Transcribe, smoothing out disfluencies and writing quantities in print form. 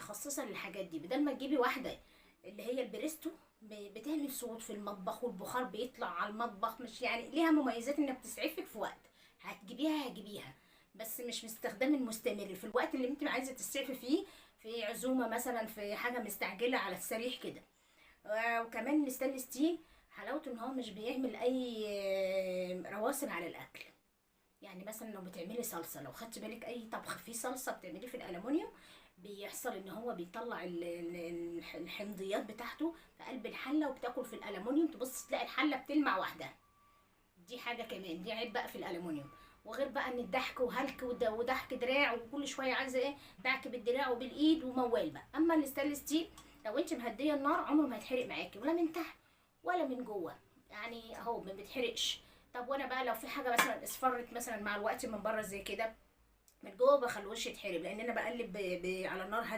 متخصصه للحاجات دي، بدل ما تجيبي واحده اللي هي البريستو بتعمل صوت في المطبخ والبخار بيطلع على المطبخ، مش يعني ليها مميزات انها بتسعفك في وقت هتجيبيها، بس مش باستخدام المستمر في الوقت اللي انت عايزه تسعفي فيه، في عزومه مثلا، في حاجه مستعجله على السريع كده. وكمان الستانلس ستيل حلاوته ان هو مش بيعمل اي رواسب على الاكل. يعني مثلا لو بتعملي صلصه، لو خدت بالك اي طبخ فيه صلصه بتعمليه في الالومنيوم، بيحصل ان هو بيطلع الحمضيات بتاعته في قلب الحله، وبتاكل في الالومنيوم تبص تلاقي الحله بتلمع وحدها. دي حاجه كمان، دي عيب بقى في الالومنيوم. وغير بقى ان الضحك وهلك وضحك دراع، وكل شويه عايزه ايه، دعك بالدراع وبالايد وموال بقى. اما الستانلس ستيل لو انت مهديه النار عمره ما هيتحرق معاكي، ولا من تحت ولا من جوه، يعني اهو ما بيتحرقش. طب وانا بقى لو في حاجه مثلا اصفرت مثلا مع الوقت من بره زي كده، من جوه بخلوش يتحرق، لان انا بقلب على النار هاديه.